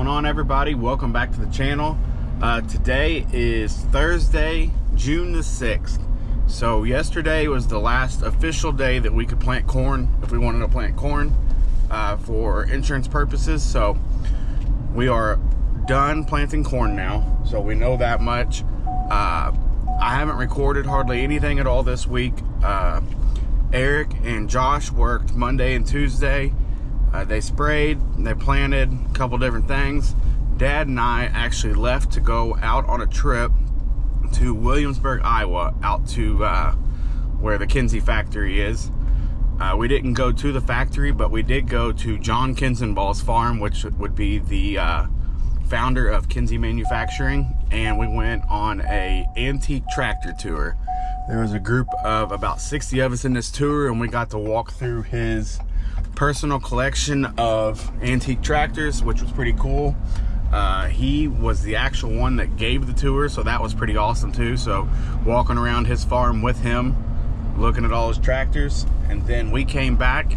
going on, everybody? Welcome back to the channel. Today is Thursday, June the 6th. So yesterday was the last official day that we could plant corn if we wanted to plant corn for insurance purposes. So we are done planting corn now, so we know that much. I haven't recorded hardly anything at all this week. Eric and Josh worked Monday and Tuesday. They sprayed, they planted a couple different things. Dad and I actually left to go out on a trip to Williamsburg, Iowa, out to where the Kinsey factory is. We didn't go to the factory, but we did go to John Kinzenball's farm, which would be the founder of Kinsey Manufacturing, and we went on a antique tractor tour. There was a group of about 60 of us in this tour, and we got to walk through his personal collection of antique tractors, which was pretty cool. He was the actual one that gave the tour, so that was pretty awesome too. So walking around his farm with him, looking at all his tractors. And then we came back.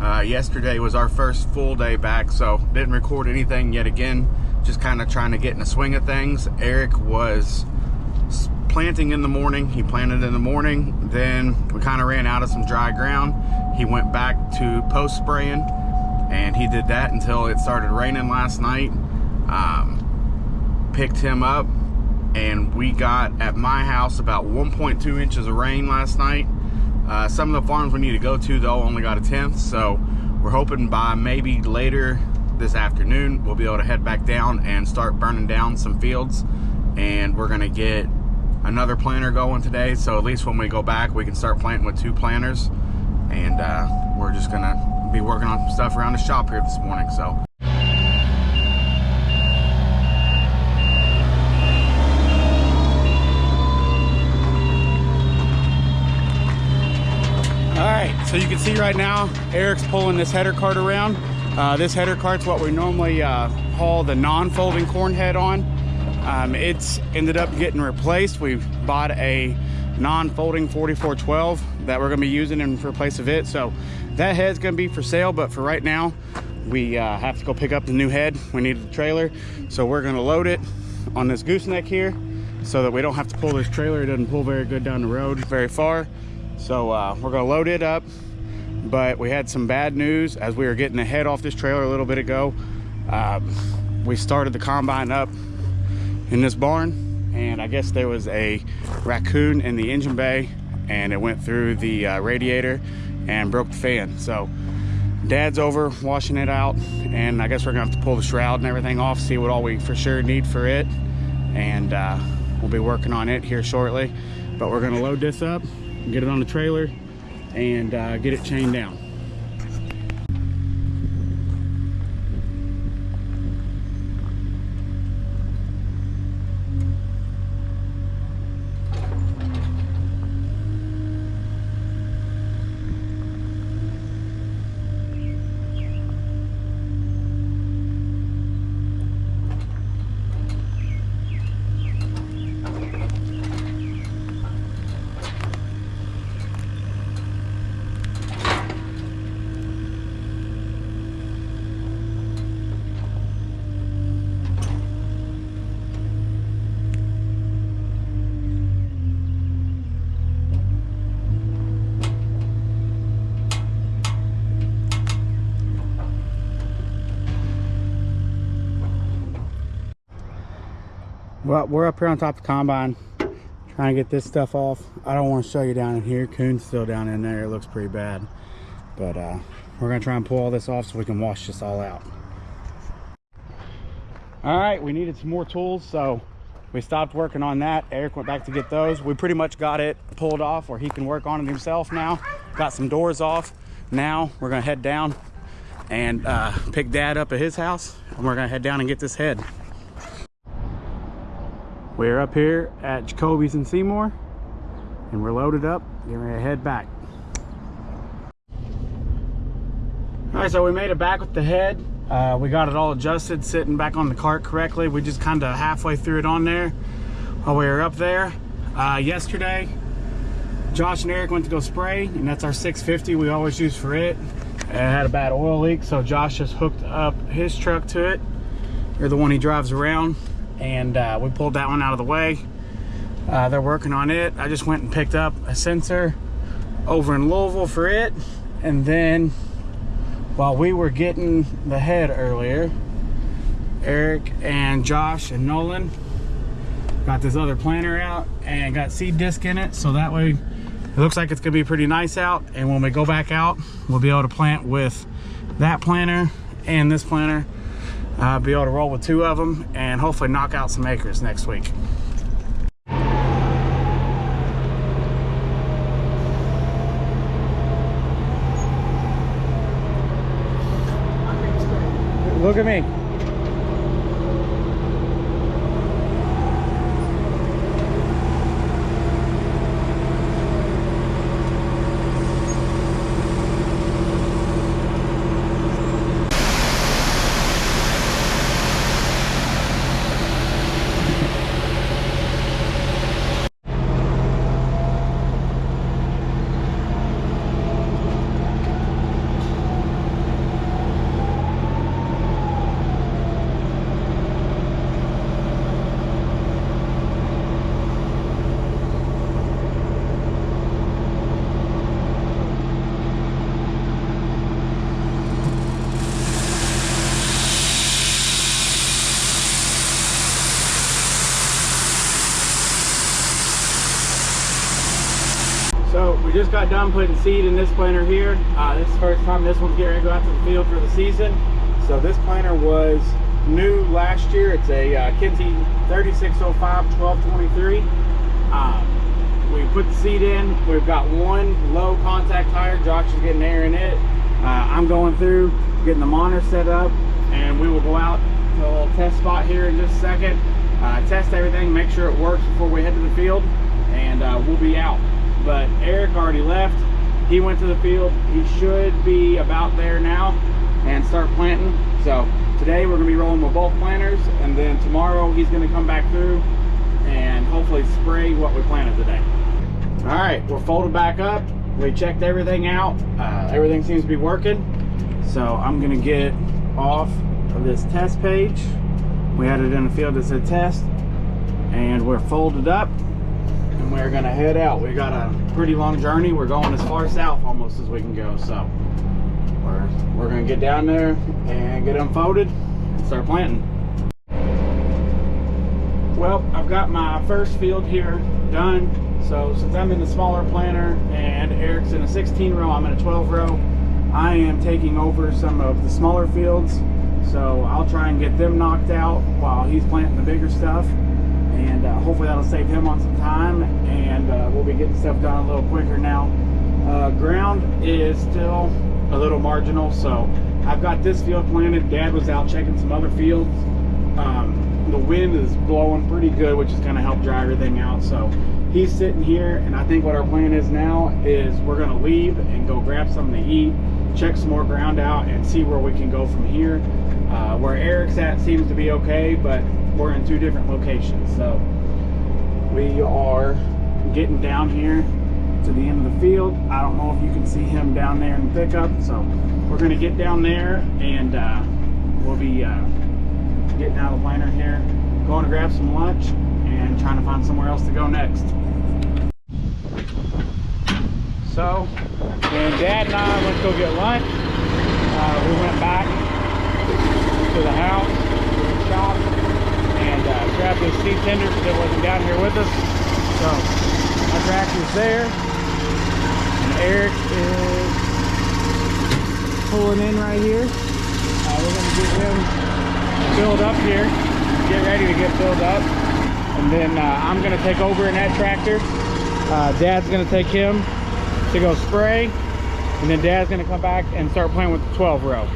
Yesterday was our first full day back, so didn't record anything yet again, just kind of trying to get in the swing of things. Eric was planting in the morning. He planted in the morning, then we kind of ran out of some dry ground. He went back to post spraying, and he did that until it started raining last night. Picked him up, and we got at my house about 1.2 inches of rain last night. Some of the farms we need to go to though only got a tenth, so we're hoping by maybe later this afternoon we'll be able to head back down and start burning down some fields. And we're gonna get another planter going today, so at least when we go back we can start planting with 2 planters. And we're just gonna be working on some stuff around the shop here this morning. So alright, so you can see right now Eric's pulling this header cart around. This header cart's what we normally haul the non-folding corn head on. It's ended up getting replaced. We bought a non-folding 4412 that we're going to be using in place of it. So that head's going to be for sale, but for right now we have to go pick up the new head. We need the trailer, so we're going to load it on this gooseneck here so that we don't have to pull this trailer. It doesn't pull very good down the road very far. So we're going to load it up. But we had some bad news as we were getting the head off this trailer a little bit ago. We started the combine up in this barn, and I guess there was a raccoon in the engine bay, and it went through the radiator and broke the fan. So Dad's over washing it out, and I guess we're gonna have to pull the shroud and everything off, see what all we for sure need for it, and we'll be working on it here shortly. But we're gonna load this up, get it on the trailer, and get it chained down. Well, we're up here on top of the combine trying to get this stuff off. I don't want to show you down in here. Coon's still down in there. It looks pretty bad. But we're going to try and pull all this off so we can wash this all out. All right, we needed some more tools, so we stopped working on that. Eric went back to get those. We pretty much got it pulled off where he can work on it himself now. Got some doors off. Now we're going to head down and pick Dad up at his house, and we're going to head down and get this head. We're up here at Jacoby's in Seymour, and we're loaded up, getting ready to head back. All right, so we made it back with the head. We got it all adjusted, sitting back on the cart correctly. We just kind of halfway threw it on there while we were up there. Yesterday, Josh and Eric went to go spray, and that's our 650 we always use for it. It had a bad oil leak, so Josh just hooked up his truck to it, or the one he drives around, and we pulled that one out of the way. They're working on it. I just went and picked up a sensor over in Louisville for it, and then while we were getting the head earlier, Eric and Josh and Nolan got this other planter out and got seed disc in it, so that way it looks like it's gonna be pretty nice out, and when we go back out we'll be able to plant with that planter and this planter, be able to roll with 2 of them and hopefully knock out some acres next week. Look at me. So we just got done putting seed in this planter here. This is the first time this one's getting ready to go out to the field for the season. So this planter was new last year. It's a Kinze 3605 1223. We put the seed in. We've got 1 low contact tire. Josh is getting air in it. I'm going through getting the monitor set up, and we will go out to a little test spot here in just a second. Test everything, make sure it works before we head to the field, and we'll be out. But Eric already left. He went to the field. He should be about there now and start planting. So today we're gonna be rolling with both planters, and then tomorrow he's gonna come back through and hopefully spray what we planted today. All right, we're folded back up. We checked everything out. Everything seems to be working. So I'm gonna get off of this test page. We had it in the field that said test, and we're folded up. And we're gonna head out. We got a pretty long journey. We're going as far south almost as we can go. So we're gonna get down there and get unfolded and start planting. Well, I've got my first field here done. So since I'm in the smaller planter and Eric's in a 16 row, I'm in a 12 row. I am taking over some of the smaller fields. So I'll try and get them knocked out while he's planting the bigger stuff. And hopefully that'll save him on some time, and we'll be getting stuff done a little quicker now. Ground is still a little marginal, so I've got this field planted. Dad was out checking some other fields. The wind is blowing pretty good, which is going to help dry everything out. So he's sitting here, and I think what our plan is now is we're going to leave and go grab something to eat, check some more ground out, and see where we can go from here. Where Eric's at seems to be okay, but we're in 2 different locations. So we are getting down here to the end of the field. I don't know if you can see him down there in the pickup. So we're going to get down there, and we'll be getting out of the planter here, going to grab some lunch, and trying to find somewhere else to go next. So when Dad and I went to go get lunch, we went back to the house, to the shop, and grabbed this seed tender because it wasn't down here with us. So our tractor's there, and Eric is pulling in right here. We're going to get him filled up here, get ready to get filled up, and then I'm going to take over in that tractor. Dad's going to take him to go spray, and then Dad's going to come back and start playing with the 12 row.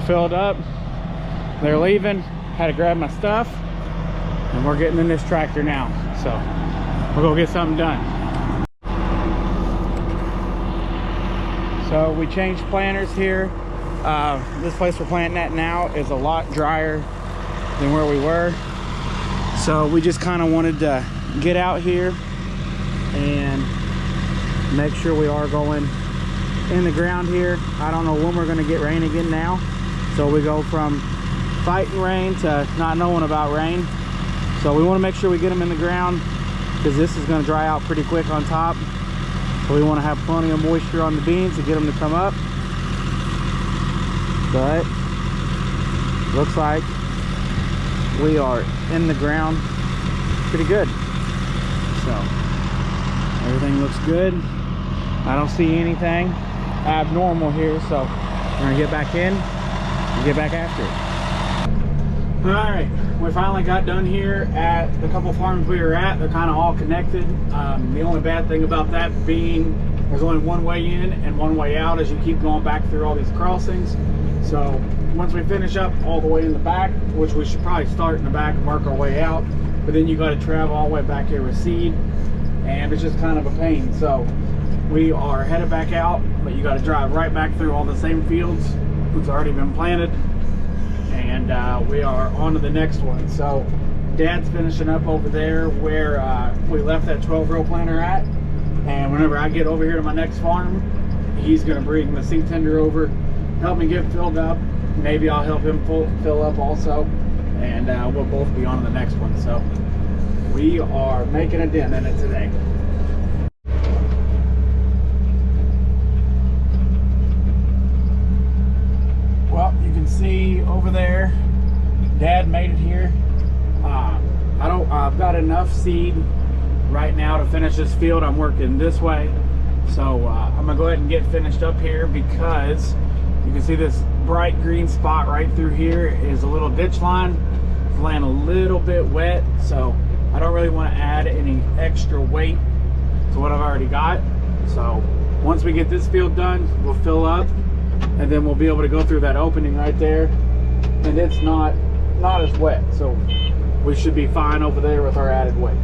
filled up. They're leaving. Had to grab my stuff, and we're getting in this tractor now. So we'll go get something done. So we changed planters here. This place we're planting at now is a lot drier than where we were. So we just kind of wanted to get out here and make sure we are going in the ground here. I don't know when we're going to get rain again now. So we go from fighting rain to not knowing about rain. So we want to make sure we get them in the ground because this is going to dry out pretty quick on top. So we want to have plenty of moisture on the beans to get them to come up. But looks like we are in the ground pretty good. So everything looks good. I don't see anything abnormal here, so we're gonna get back in and get back after it. All right, we finally got done here at the couple farms we were at. They're kind of all connected. The only bad thing about that being there's only one way in and one way out as you keep going back through all these crossings. So once we finish up all the way in the back, which we should probably start in the back and work our way out, but then you got to travel all the way back here with seed, and it's just kind of a pain. So we are headed back out, but you got to drive right back through all the same fields that's already been planted, and we are on to the next one. So Dad's finishing up over there where we left that 12-row planter at, and whenever I get over here to my next farm, he's going to bring the seed tender over, help me get filled up. Maybe I'll help him fill up also, and we'll both be on to the next one. So we are making a dent in it today. Well, you can see over there, Dad made it here. I've got enough seed right now to finish this field. I'm working this way, so I'm gonna go ahead and get finished up here because you can see this bright green spot right through here is a little ditch line. It's laying a little bit wet, so I don't really want to add any extra weight to what I've already got. So once we get this field done, we'll fill up, and then we'll be able to go through that opening right there, and it's not as wet, so we should be fine over there with our added weight.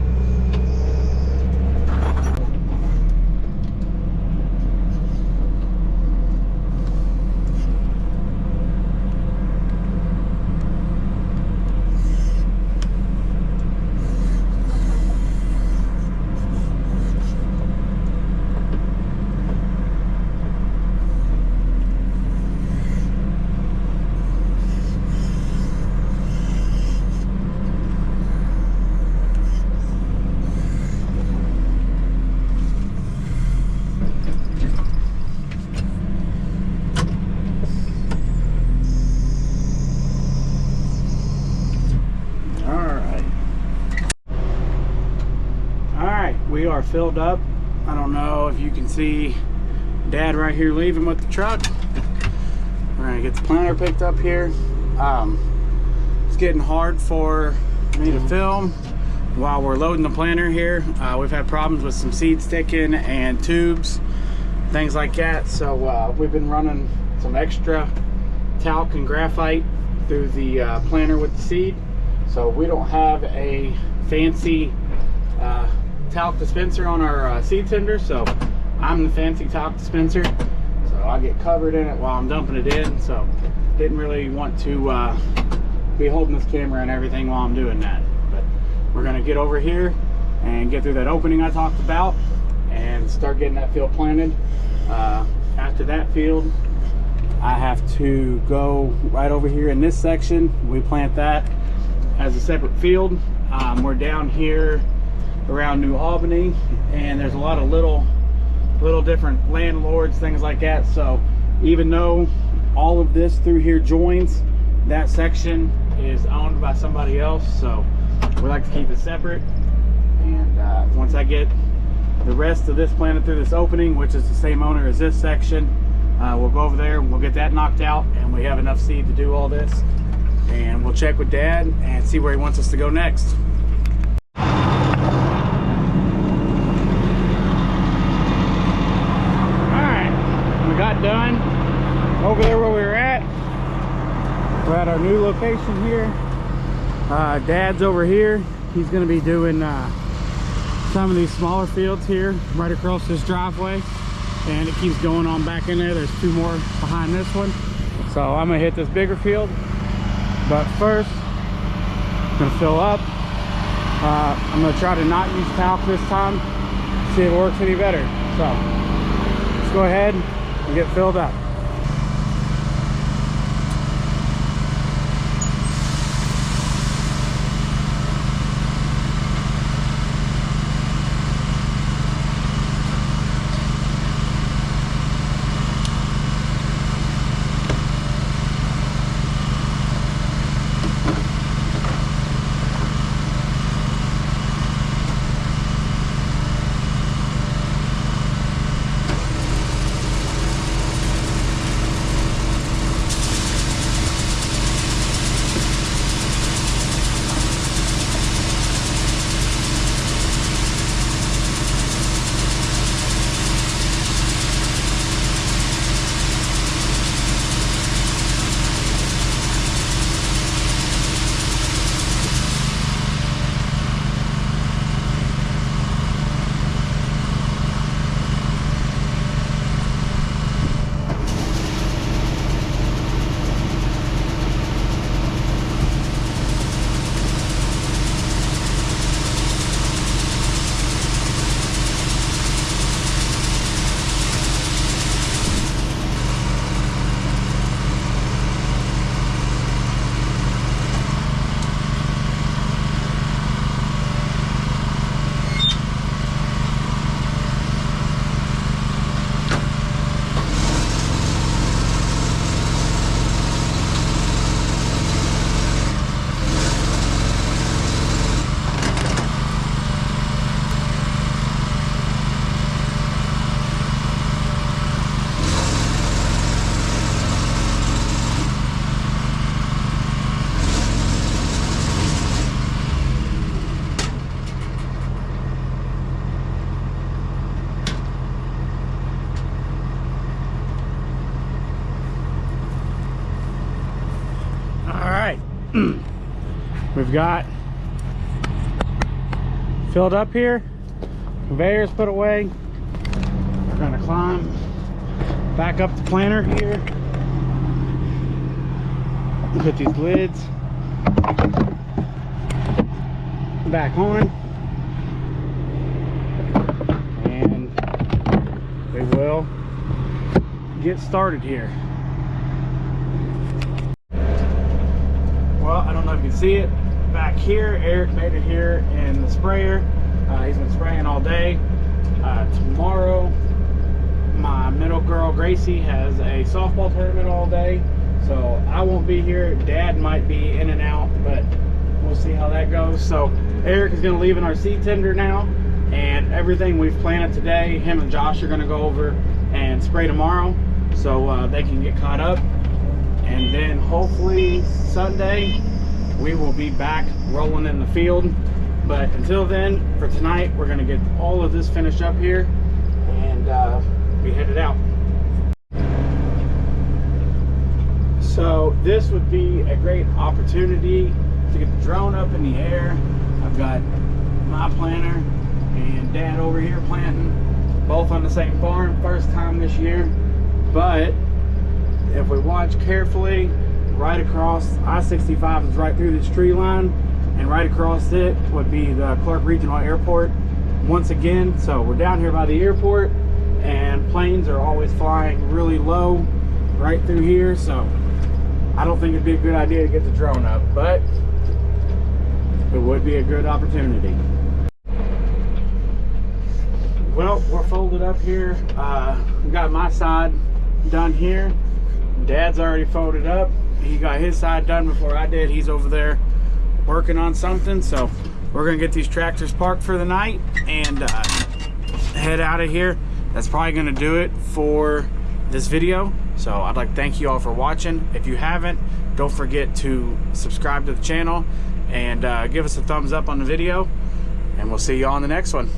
We are filled up. I don't know if you can see Dad right here leaving with the truck. We're gonna get the planter picked up here. It's getting hard for me to film while we're loading the planter here. We've had problems with some seed sticking and tubes, things like that. So we've been running some extra talc and graphite through the planter with the seed. So we don't have a fancy talc dispenser on our seed tender, so I'm the fancy talc dispenser, so I get covered in it while I'm dumping it in. So didn't really want to be holding this camera and everything while I'm doing that, but we're gonna get over here and get through that opening I talked about and start getting that field planted. After that field, I have to go right over here in this section. We plant that as a separate field. We're down here around New Albany, and there's a lot of little different landlords, things like that. So even though all of this through here joins, that section is owned by somebody else, so we like to keep it separate. And once I get the rest of this planted through this opening, which is the same owner as this section, we'll go over there and we'll get that knocked out, and we have enough seed to do all this, and we'll check with Dad and see where he wants us to go next. Got done over there where we were at. We're at our new location here. Dad's over here. He's going to be doing some of these smaller fields here right across this driveway, and it keeps going on back in there. There's 2 more behind this one, so I'm going to hit this bigger field. But first, I'm going to fill up. I'm going to try to not use talc this time, see if it works any better. So let's go ahead and get filled up. We've got filled up here, conveyors put away. We're gonna climb back up the planter here, put these lids back on, and we will get started here. Well, I don't know if you can see it back here. Eric made it here in the sprayer. He's been spraying all day. Tomorrow, my middle girl Gracie has a softball tournament all day, so I won't be here. Dad might be in and out, but we'll see how that goes. So Eric is going to leave in our seed tender now, and everything we've planted today, him and Josh are going to go over and spray tomorrow, so they can get caught up. And then hopefully Sunday we will be back rolling in the field. But until then, for tonight, we're going to get all of this finished up here and be headed out. So this would be a great opportunity to get the drone up in the air. I've got my planter and Dad over here planting, both on the same farm, first time this year. But if we watch carefully, right across I-65 is right through this tree line, and right across it would be the Clark Regional Airport once again. So we're down here by the airport, and planes are always flying really low right through here, so I don't think it'd be a good idea to get the drone up, but it would be a good opportunity. Well, we're folded up here. We got my side done here. Dad's already folded up. He got his side done before I did. He's over there working on something, so we're gonna get these tractors parked for the night and head out of here. That's probably gonna do it for this video. So I'd like to thank you all for watching. If you haven't, don't forget to subscribe to the channel and give us a thumbs up on the video, and we'll see you on the next one.